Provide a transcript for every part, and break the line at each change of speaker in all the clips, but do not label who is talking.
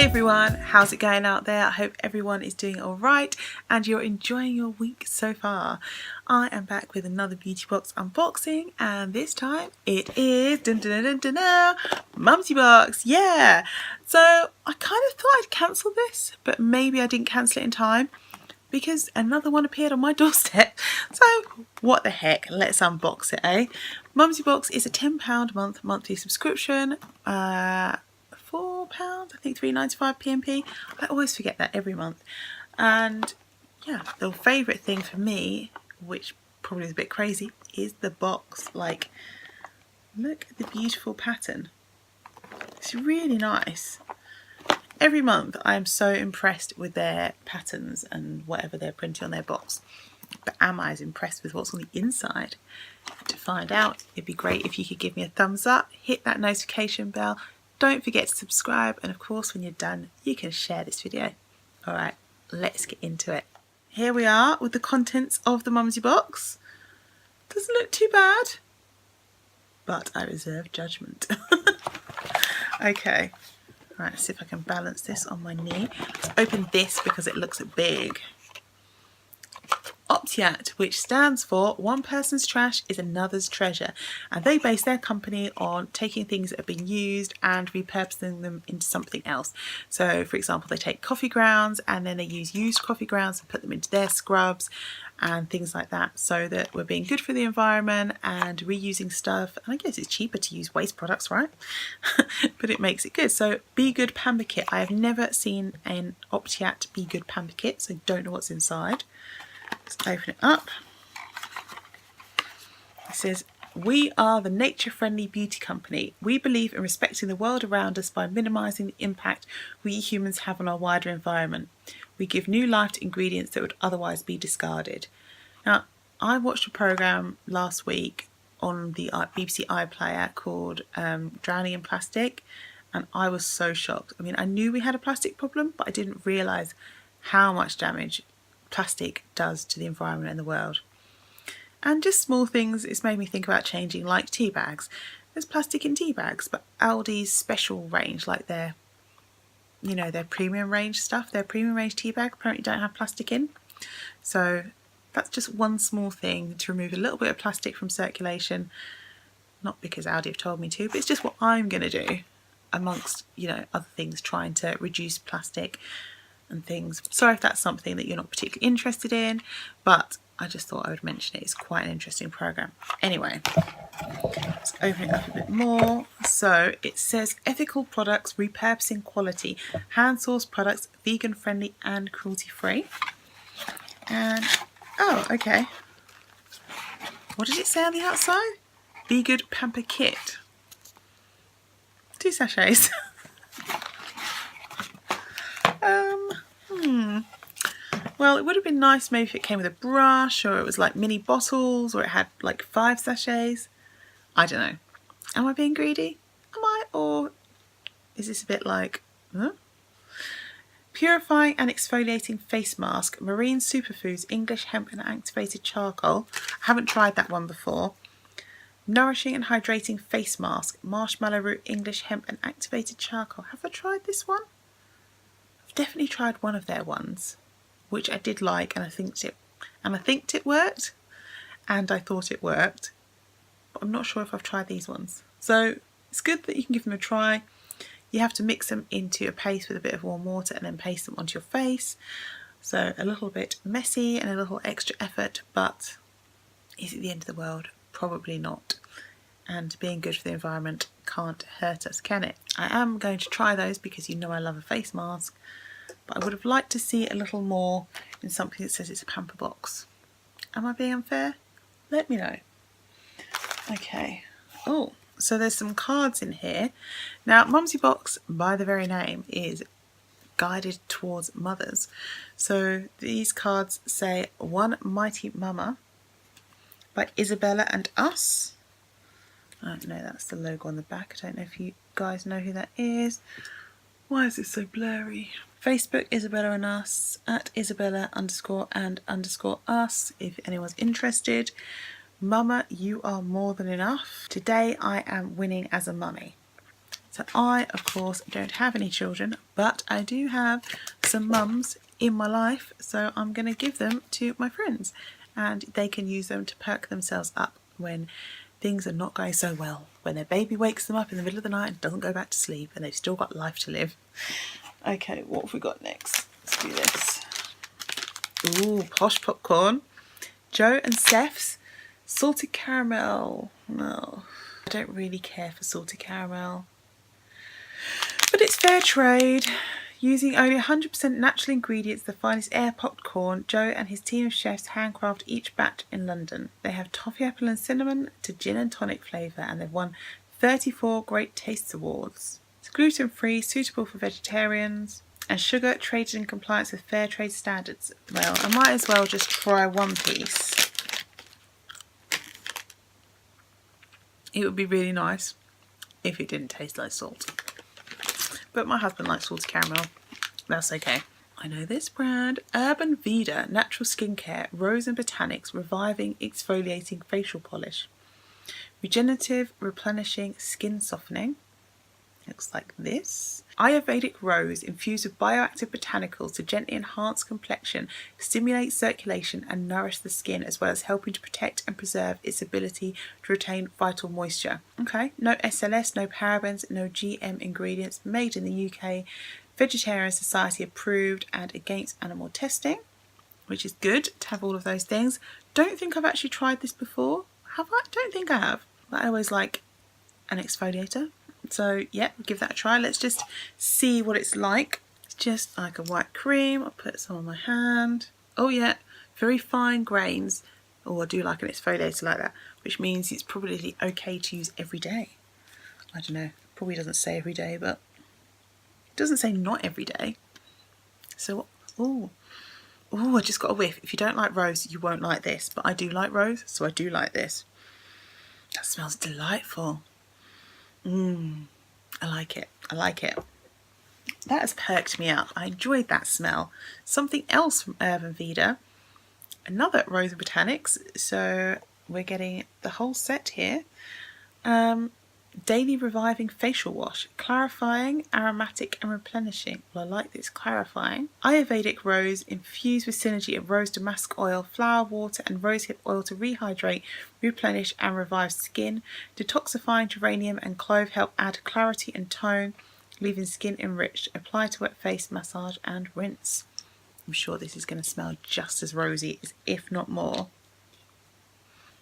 Hey everyone, how's it going out there? I hope everyone is doing alright and you're enjoying your week so far. I am back with another beauty box unboxing, and this time it is Mumsy box. Yeah! So I kind of thought I'd cancel this, but maybe I didn't cancel it in time because another one appeared on my doorstep. So what the heck, let's unbox it, eh? Mumsy Box is a £10 monthly subscription. £4, I think £3.95 PMP. I always forget that every month. And yeah, the favourite thing for me, which probably is a bit crazy, is the box. Like, look at the beautiful pattern. It's really nice. Every month I am so impressed with their patterns and whatever they're printing on their box. But am I as impressed with what's on the inside? To find out, it'd be great if you could give me a thumbs up, hit that notification bell, don't forget to subscribe, and of course when you're done you can share this video. Alright, let's get into it. Here we are with the contents of the Mumsy box. Doesn't look too bad, but I reserve judgment. Okay. Right, let's see if I can balance this on my knee. Let's open this because it looks big. Optiat, which stands for One Person's Trash is Another's Treasure, and they base their company on taking things that have been used and repurposing them into something else. So for example, they take coffee grounds and then they use used coffee grounds and put them into their scrubs and things like that, so that we're being good for the environment and reusing stuff. And I guess it's cheaper to use waste products, right? But it makes it good. So Be Good Pamper Kit. I have never seen an Optiat Be Good Pamper Kit, so don't know what's inside. Let's open it up. It says, "We are the nature-friendly beauty company. We believe in respecting the world around us by minimising the impact we humans have on our wider environment. We give new life to ingredients that would otherwise be discarded." Now, I watched a programme last week on the BBC iPlayer called Drowning in Plastic, and I was so shocked. I mean, I knew we had a plastic problem, but I didn't realise how much damage plastic does to the environment and the world. And just small things it's made me think about changing, like tea bags. There's plastic in tea bags, but Aldi's special range, like their, you know, their premium range stuff, their premium range tea bag apparently don't have plastic in. So that's just one small thing to remove a little bit of plastic from circulation. Not because Aldi have told me to, but it's just what I'm going to do amongst, you know, other things, trying to reduce plastic and things. Sorry if that's something that you're not particularly interested in, but I just thought I would mention it. It's quite an interesting program. Anyway, let's open it up a bit more. So it says ethical products, repurposing quality, hand-sourced products, vegan friendly and cruelty free. And oh, okay. What did it say on the outside? Be Good Pamper Kit. 2 sachets. Well, it would have been nice maybe if it came with a brush, or it was like mini bottles, or it had like 5 sachets. I don't know. Am I being greedy? Am I? Or is this a bit like, huh? Purifying and exfoliating face mask, marine superfoods, English hemp and activated charcoal. I haven't tried that one before. Nourishing and hydrating face mask, marshmallow root, English hemp and activated charcoal. Have I tried this one? I've definitely tried one of their ones, which I did like, and I think it worked, and I thought it worked, but I'm not sure if I've tried these ones. So it's good that you can give them a try. You have to mix them into a paste with a bit of warm water and then paste them onto your face. So a little bit messy and a little extra effort, but is it the end of the world? Probably not. And being good for the environment can't hurt us, can it? I am going to try those because you know I love a face mask, but I would have liked to see a little more in something that says it's a pamper box. Am I being unfair? Let me know. Okay. Oh, so there's some cards in here. Now, Mumsy Box, by the very name, is guided towards mothers. So these cards say One Mighty Mama by Isabella and Us. I don't know, that's the logo on the back. I don't know if you guys know who that is. Why is it so blurry? Facebook, Isabella and Us, at Isabella_and_us, if anyone's interested. Mama, you are more than enough. Today I am winning as a mummy. So I, of course, don't have any children, but I do have some mums in my life, so I'm going to give them to my friends and they can use them to perk themselves up when things are not going so well, when their baby wakes them up in the middle of the night and doesn't go back to sleep and they've still got life to live. Okay, what have we got next? Let's do this. Ooh, posh popcorn. Joe and Steph's salted caramel. No, I don't really care for salted caramel, but it's fair trade. Using only 100% natural ingredients, the finest air-popped corn, Joe and his team of chefs handcraft each batch in London. They have toffee apple and cinnamon to gin and tonic flavour, and they've won 34 Great Tastes Awards. It's gluten-free, suitable for vegetarians, and sugar traded in compliance with fair trade standards. Well, I might as well just try one piece. It would be really nice if it didn't taste like salt. But my husband likes salted caramel. That's okay. I know this brand. Urban Veda Natural Skincare Rose and Botanics Reviving Exfoliating Facial Polish. Regenerative Replenishing Skin Softening. Looks like this. Ayurvedic Rose infused with bioactive botanicals to gently enhance complexion, stimulate circulation and nourish the skin, as well as helping to protect and preserve its ability to retain vital moisture. Okay, no SLS, no parabens, no GM ingredients, made in the UK, Vegetarian Society approved and against animal testing, which is good to have all of those things. Don't think I've actually tried this before. Have I? Don't think I have. But I always like an exfoliator. So yeah, give that a try. Let's just see what it's like. It's just like a white cream. I'll put some on my hand. Oh yeah, very fine grains. Oh, I do like an exfoliator like that, which means it's probably okay to use every day. I don't know, probably doesn't say every day, but it doesn't say not every day. So, oh, I just got a whiff. If you don't like rose, you won't like this, but I do like rose, so I do like this. That smells delightful. I like it. I like it. That has perked me up. I enjoyed that smell. Something else from Urban Veda. Another Rose and Botanics. So we're getting the whole set here. Daily Reviving Facial Wash. Clarifying, aromatic and replenishing. Well, I like this. Clarifying. Ayurvedic Rose infused with synergy of rose damask oil, flower water and rosehip oil to rehydrate, replenish and revive skin. Detoxifying geranium and clove help add clarity and tone, leaving skin enriched. Apply to wet face, massage and rinse. I'm sure this is going to smell just as rosy, if not more.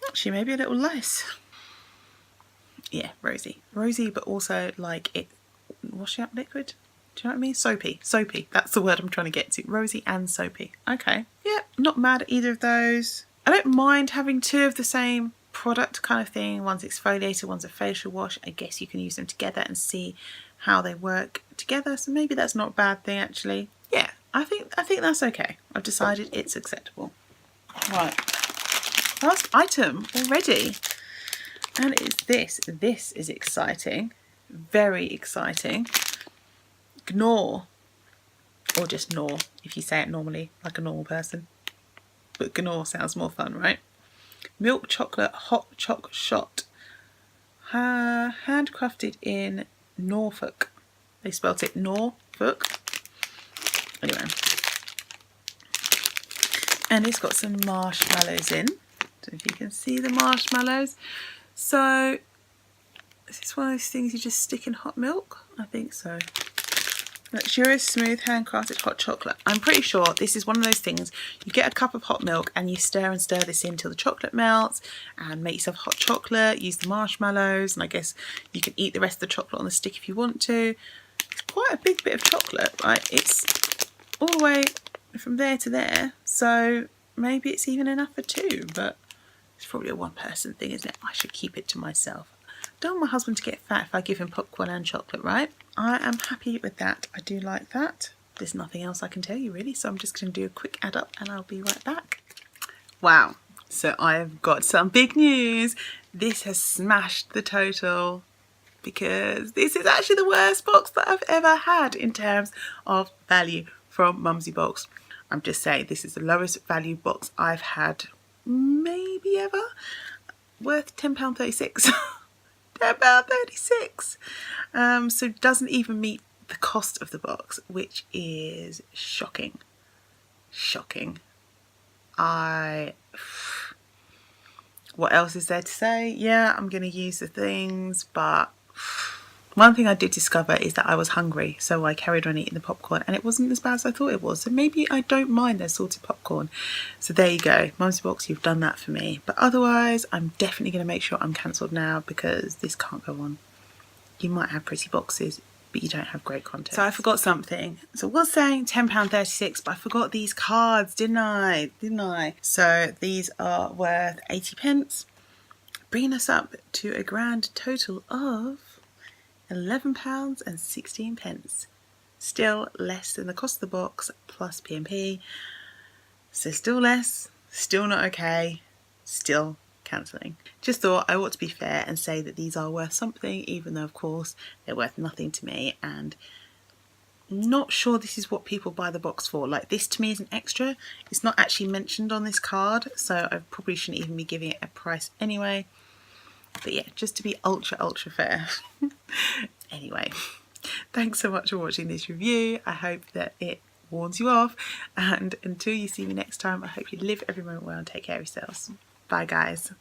Actually, maybe a little less. Yeah, rosy. Rosy, but also like it washing up liquid. Do you know what I mean? Soapy. Soapy. That's the word I'm trying to get to. Rosy and soapy. Okay. Yeah, not mad at either of those. I don't mind having two of the same product kind of thing. One's exfoliator, one's a facial wash. I guess you can use them together and see how they work together. So maybe that's not a bad thing actually. Yeah, I think that's okay. I've decided it's acceptable. Right. Last item already. And it's this. This is exciting. Very exciting. Gnaw. Or just gnaw, if you say it normally, like a normal person. But gnaw sounds more fun, right? Milk chocolate hot choc shot. Handcrafted in Norfolk. They spelt it Norfolk. Anyway. And it's got some marshmallows in. Don't know if you can see the marshmallows. So, is this one of those things you just stick in hot milk? I think so. Luxurious, smooth, handcrafted hot chocolate. I'm pretty sure this is one of those things, you get a cup of hot milk and you stir this in till the chocolate melts and make yourself hot chocolate, use the marshmallows, and I guess you can eat the rest of the chocolate on the stick if you want to. It's quite a big bit of chocolate, right? It's all the way from there to there, so maybe it's even enough for two, but it's probably a one-person thing, isn't it? I should keep it to myself. Don't want my husband to get fat if I give him popcorn and chocolate, right? I am happy with that. I do like that. There's nothing else I can tell you really, so I'm just going to do a quick add up and I'll be right back. Wow, so I've got some big news. This has smashed the total because this is actually the worst box that I've ever had in terms of value from Mumsy Box. I'm just saying this is the lowest value box I've had maybe ever, worth £10.36. £10.36. So it doesn't even meet the cost of the box, which is shocking. Shocking. What else is there to say? Yeah, I'm going to use the things, but one thing I did discover is that I was hungry, so I carried on eating the popcorn, and it wasn't as bad as I thought it was. So maybe I don't mind their salted popcorn. So there you go, Mumsy Box, you've done that for me. But otherwise, I'm definitely going to make sure I'm cancelled now, because this can't go on. You might have pretty boxes, but you don't have great content. So I forgot something. So I was saying £10.36, but I forgot these cards, didn't I? So these are worth 80p, bringing us up to a grand total of £11.16. Still less than the cost of the box plus P&P. So still less, still not okay, still cancelling. Just thought I ought to be fair and say that these are worth something, even though of course they're worth nothing to me, and I'm not sure this is what people buy the box for. Like, this to me is an extra. It's not actually mentioned on this card, so I probably shouldn't even be giving it a price anyway. But yeah, just to be ultra fair. Anyway, thanks so much for watching this review. I hope that it warns you off, and until you see me next time, I hope you live every moment well and take care of yourselves. Bye guys.